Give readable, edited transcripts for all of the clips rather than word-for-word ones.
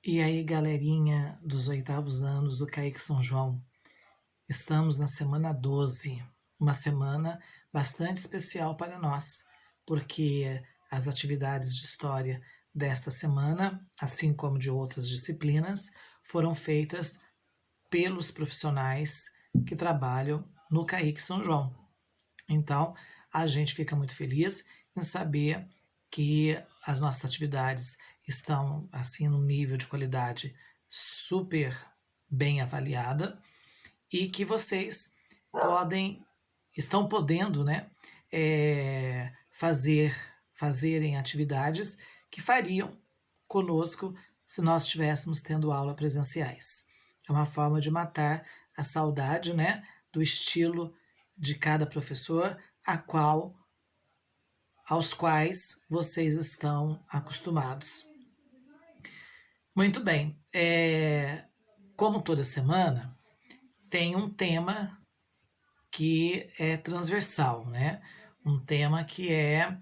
E aí, galerinha dos 8º anos do CAIC São João, estamos na semana 12, uma semana bastante especial para nós, porque as atividades de história desta semana, assim como de outras disciplinas, foram feitas pelos profissionais que trabalham no CAIC São João. Então, a gente fica muito feliz em saber que as nossas atividades estão assim num nível de qualidade super bem avaliada e que vocês estão podendo, né, fazerem atividades que fariam conosco se nós estivéssemos tendo aula presenciais. É uma forma de matar a saudade, né, do estilo de cada professor aos quais vocês estão acostumados. Muito bem, como toda semana, tem um tema que é transversal, né? Um tema que é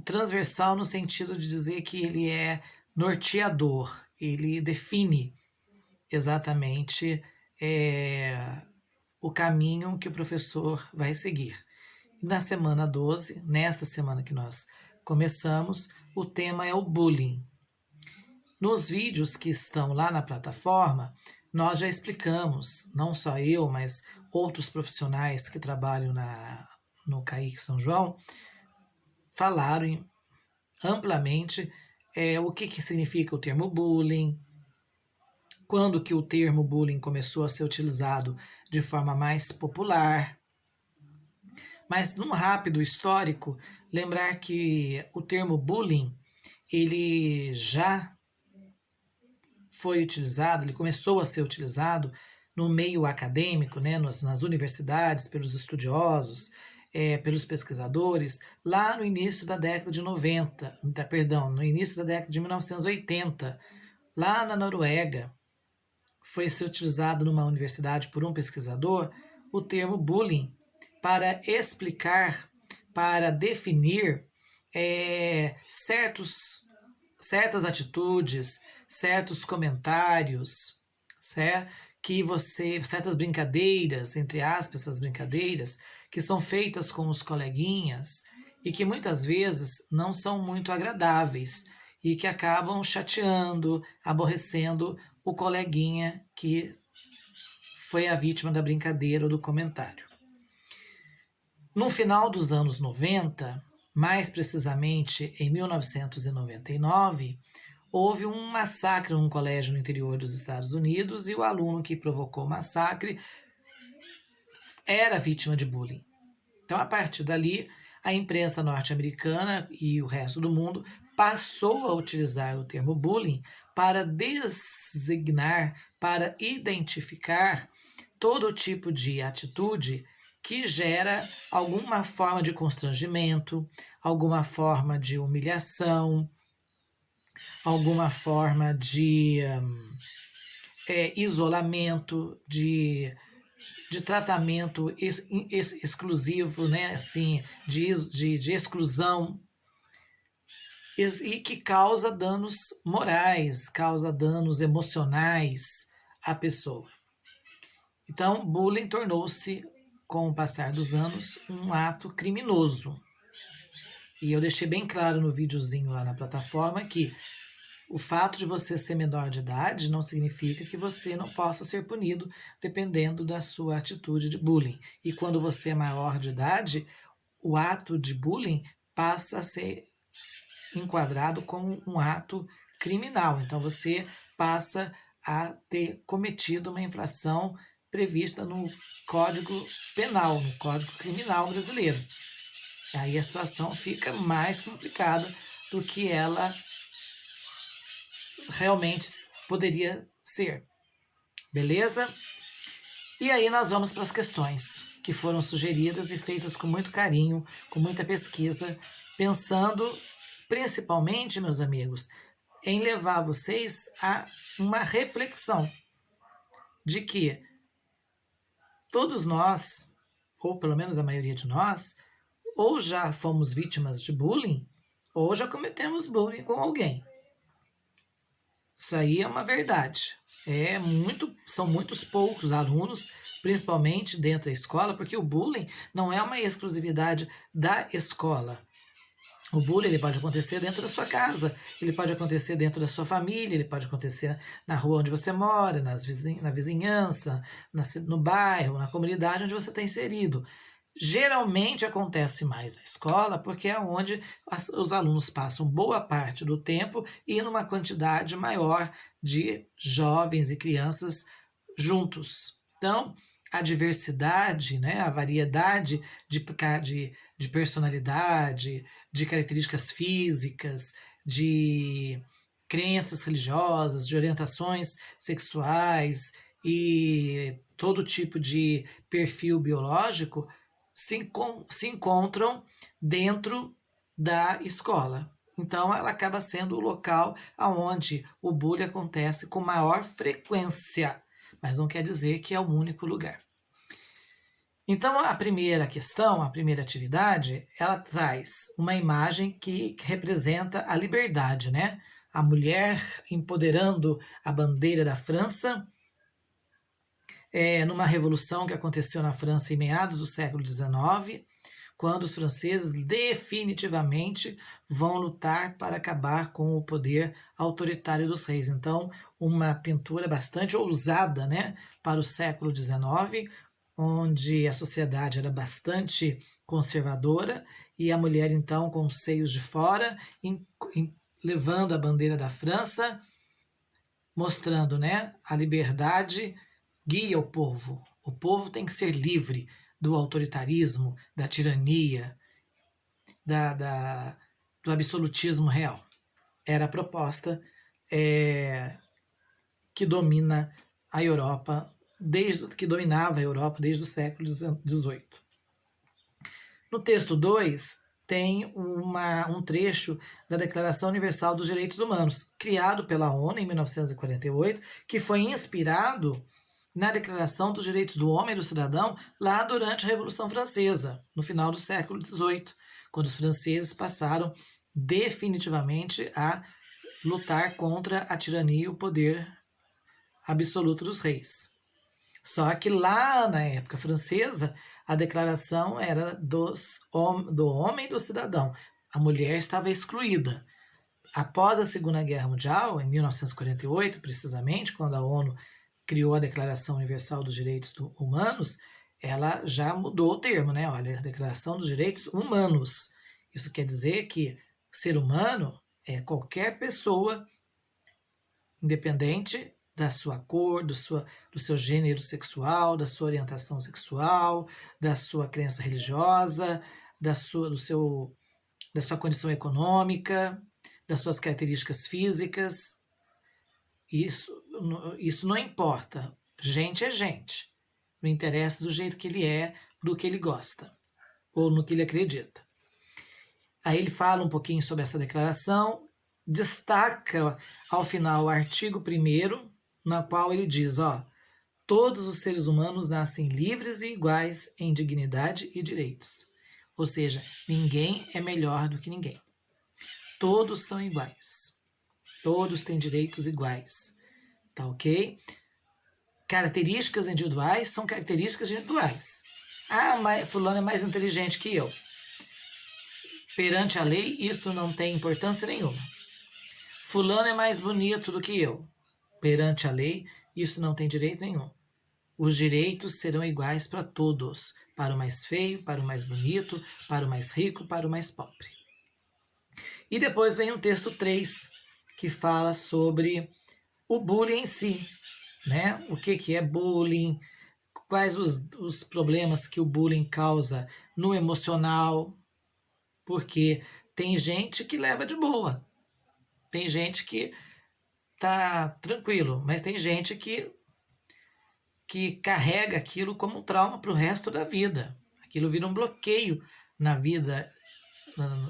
transversal no sentido de dizer que ele é norteador, ele define exatamente o caminho que o professor vai seguir. E na semana 12, nesta semana que nós começamos, o tema é o bullying. Nos vídeos que estão lá na plataforma, nós já explicamos, não só eu, mas outros profissionais que trabalham no CAIC São João, falaram amplamente o que significa o termo bullying, quando que o termo bullying começou a ser utilizado de forma mais popular. Mas num rápido histórico, lembrar que o termo bullying, ele já foi utilizado, ele começou a ser utilizado no meio acadêmico, né, nas universidades, pelos estudiosos, pelos pesquisadores, lá no início da década de 90, perdão, no início da década de 1980, lá na Noruega, foi ser utilizado numa universidade por um pesquisador o termo bullying para explicar, para definir certas atitudes, certos comentários, certas brincadeiras, entre aspas, essas brincadeiras, que são feitas com os coleguinhas e que muitas vezes não são muito agradáveis e que acabam chateando, aborrecendo o coleguinha que foi a vítima da brincadeira ou do comentário. No final dos anos 90, mais precisamente em 1999, houve um massacre num colégio no interior dos Estados Unidos e o aluno que provocou o massacre era vítima de bullying. Então, a partir dali, a imprensa norte-americana e o resto do mundo passou a utilizar o termo bullying para designar, para identificar todo tipo de atitude que gera alguma forma de constrangimento, alguma forma de humilhação, alguma forma de isolamento, de tratamento exclusivo, né, assim, de exclusão, e que causa danos morais, causa danos emocionais à pessoa. Então, bullying tornou-se, com o passar dos anos, um ato criminoso. E eu deixei bem claro no videozinho lá na plataforma que o fato de você ser menor de idade não significa que você não possa ser punido dependendo da sua atitude de bullying. E quando você é maior de idade, o ato de bullying passa a ser enquadrado como um ato criminal. Então você passa a ter cometido uma infração prevista no Código Penal, no Código Criminal brasileiro. Aí a situação fica mais complicada do que ela realmente poderia ser. Beleza? E aí nós vamos para as questões que foram sugeridas e feitas com muito carinho, com muita pesquisa, pensando principalmente, meus amigos, em levar vocês a uma reflexão de que todos nós, ou pelo menos a maioria de nós, ou já fomos vítimas de bullying, ou já cometemos bullying com alguém. Isso aí é uma verdade. São muitos poucos alunos, principalmente dentro da escola, porque o bullying não é uma exclusividade da escola. O bullying ele pode acontecer dentro da sua casa, ele pode acontecer dentro da sua família, ele pode acontecer na rua onde você mora, na vizinhança, no bairro, na comunidade onde você está inserido. Geralmente acontece mais na escola, porque é onde os alunos passam boa parte do tempo e numa quantidade maior de jovens e crianças juntos. Então, a diversidade, né, a variedade de personalidade, de características físicas, de crenças religiosas, de orientações sexuais e todo tipo de perfil biológico se encontram dentro da escola. Então, ela acaba sendo o local onde o bullying acontece com maior frequência, mas não quer dizer que é o único lugar. Então, a primeira questão, a primeira atividade, ela traz uma imagem que representa a liberdade, né? A mulher empoderando a bandeira da França, numa revolução que aconteceu na França em meados do século XIX, quando os franceses definitivamente vão lutar para acabar com o poder autoritário dos reis. Então, uma pintura bastante ousada, né, para o século XIX, onde a sociedade era bastante conservadora e a mulher, então, com os seios de fora, levando a bandeira da França, mostrando, né, a liberdade guia o povo. O povo tem que ser livre do autoritarismo, da tirania, do absolutismo real. Era a proposta que domina a Europa, que dominava a Europa desde o século XVIII. No texto 2, tem um trecho da Declaração Universal dos Direitos Humanos, criado pela ONU em 1948, que foi inspirado na Declaração dos Direitos do Homem e do Cidadão lá durante a Revolução Francesa, no final do século XVIII, quando os franceses passaram definitivamente a lutar contra a tirania e o poder absoluto dos reis. Só que lá na época francesa, a declaração era do homem e do cidadão. A mulher estava excluída. Após a Segunda Guerra Mundial, em 1948, precisamente, quando a ONU criou a Declaração Universal dos Direitos Humanos, ela já mudou o termo, né? Olha, a Declaração dos Direitos Humanos. Isso quer dizer que o ser humano é qualquer pessoa, independente da sua cor, do seu gênero sexual, da sua orientação sexual, da sua crença religiosa, da sua condição econômica, das suas características físicas. Isso não importa. Gente é gente. Não interessa do jeito que ele é, do que ele gosta, ou no que ele acredita. Aí ele fala um pouquinho sobre essa declaração, destaca ao final o artigo 1º, na qual ele diz, todos os seres humanos nascem livres e iguais em dignidade e direitos. Ou seja, ninguém é melhor do que ninguém. Todos são iguais. Todos têm direitos iguais. Tá ok? Características individuais são características individuais. Mas fulano é mais inteligente que eu. Perante a lei, isso não tem importância nenhuma. Fulano é mais bonito do que eu. Perante a lei, isso não tem direito nenhum. Os direitos serão iguais para todos, para o mais feio, para o mais bonito, para o mais rico, para o mais pobre. E depois vem o texto 3, que fala sobre o bullying em si, né? O que é bullying, quais os problemas que o bullying causa no emocional, porque tem gente que leva de boa, tem gente que tá tranquilo, mas tem gente que carrega aquilo como um trauma para o resto da vida. Aquilo vira um bloqueio na vida,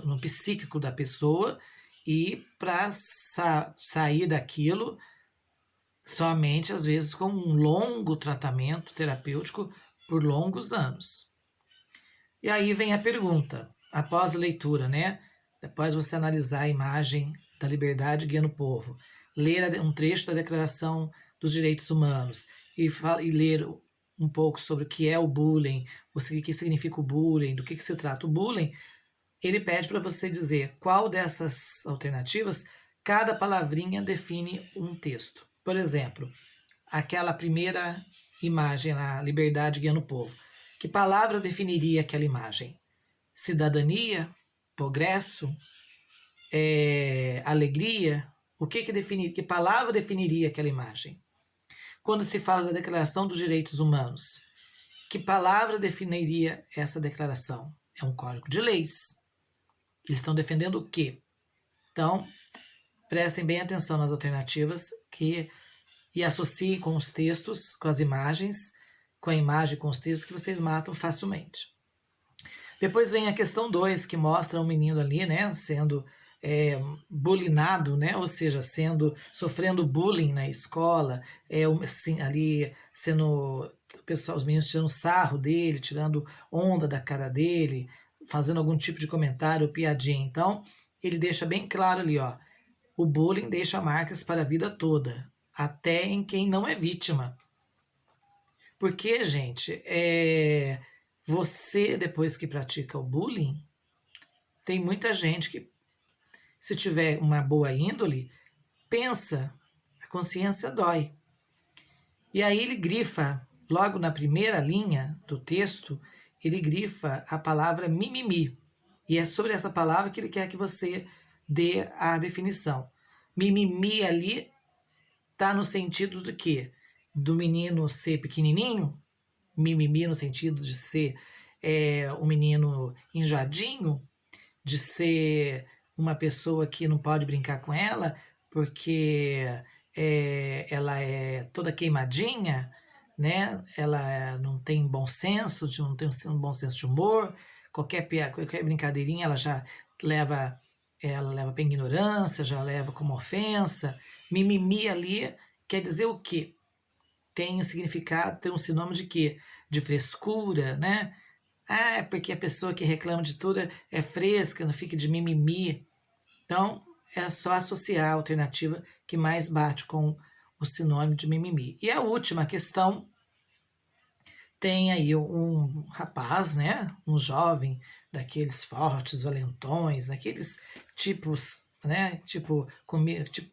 no psíquico da pessoa, e para sair daquilo, somente às vezes com um longo tratamento terapêutico por longos anos. E aí vem a pergunta, após a leitura, né? Depois você analisar a imagem da liberdade guiando o povo. ler um trecho da Declaração dos Direitos Humanos e ler um pouco sobre o que é o bullying, o que significa o bullying, do que se trata o bullying, ele pede para você dizer qual dessas alternativas, cada palavrinha define um texto. Por exemplo, aquela primeira imagem lá, Liberdade Guiando o Povo. Que palavra definiria aquela imagem? Cidadania? Progresso? Alegria? Que palavra definiria aquela imagem? Quando se fala da Declaração dos Direitos Humanos, que palavra definiria essa declaração? É um código de leis. Eles estão defendendo o quê? Então, prestem bem atenção nas alternativas e associem com os textos, com as imagens, com a imagem com os textos que vocês matam facilmente. Depois vem a questão 2, que mostra um menino ali, né, sendo bullyingado, né, ou seja, sofrendo bullying na escola, assim, ali sendo os meninos tirando sarro dele, tirando onda da cara dele, fazendo algum tipo de comentário, piadinha. Então, ele deixa bem claro ali, ó, o bullying deixa marcas para a vida toda, até em quem não é vítima. Porque, gente, você, depois que pratica o bullying, tem muita gente que, se tiver uma boa índole, pensa, a consciência dói. E aí ele grifa, logo na primeira linha do texto, ele grifa a palavra mimimi. E é sobre essa palavra que ele quer que você dê a definição. Mimimi ali está no sentido de quê? Do menino ser pequenininho, mimimi no sentido de ser um menino enjoadinho, de ser uma pessoa que não pode brincar com ela porque ela é toda queimadinha, né? Ela não tem bom senso, não tem um bom senso de humor, qualquer brincadeirinha ela já leva para ignorância, já leva como ofensa. Mimimi ali quer dizer o quê? Tem um significado, tem um sinônimo de quê? De frescura, né? É porque a pessoa que reclama de tudo é fresca, não fica de mimimi. Então, é só associar a alternativa que mais bate com o sinônimo de mimimi. E a última questão, tem aí um rapaz, né? Um jovem, daqueles fortes, valentões, daqueles tipos, né? Tipo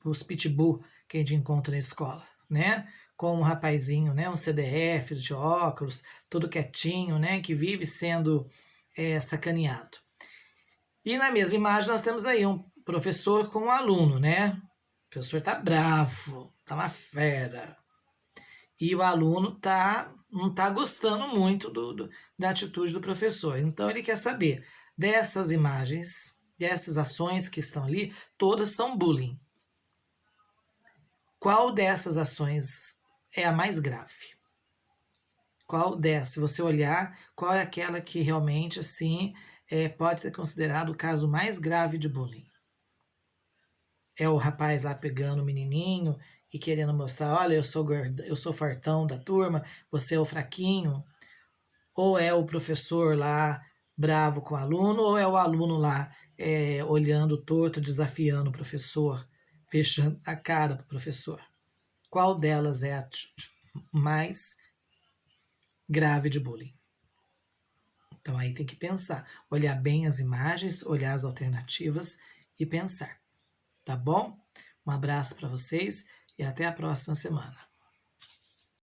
os pitbull que a gente encontra na escola, né? Com um rapazinho, né, um CDF de óculos, todo quietinho, né, que vive sendo sacaneado. E na mesma imagem nós temos aí um professor com um aluno, né? O professor tá bravo, tá uma fera. E o aluno não tá gostando muito da atitude do professor. Então ele quer saber dessas imagens, dessas ações que estão ali, todas são bullying. Qual dessas ações é a mais grave? Qual dessas, se você olhar, qual é aquela que realmente, assim, pode ser considerado o caso mais grave de bullying? É o rapaz lá pegando o menininho e querendo mostrar, olha, eu sou fortão da turma, você é o fraquinho? Ou é o professor lá bravo com o aluno, ou é o aluno lá olhando torto, desafiando o professor, fechando a cara para o professor? Qual delas é a mais grave de bullying? Então aí tem que pensar, olhar bem as imagens, olhar as alternativas e pensar, tá bom? Um abraço para vocês e até a próxima semana.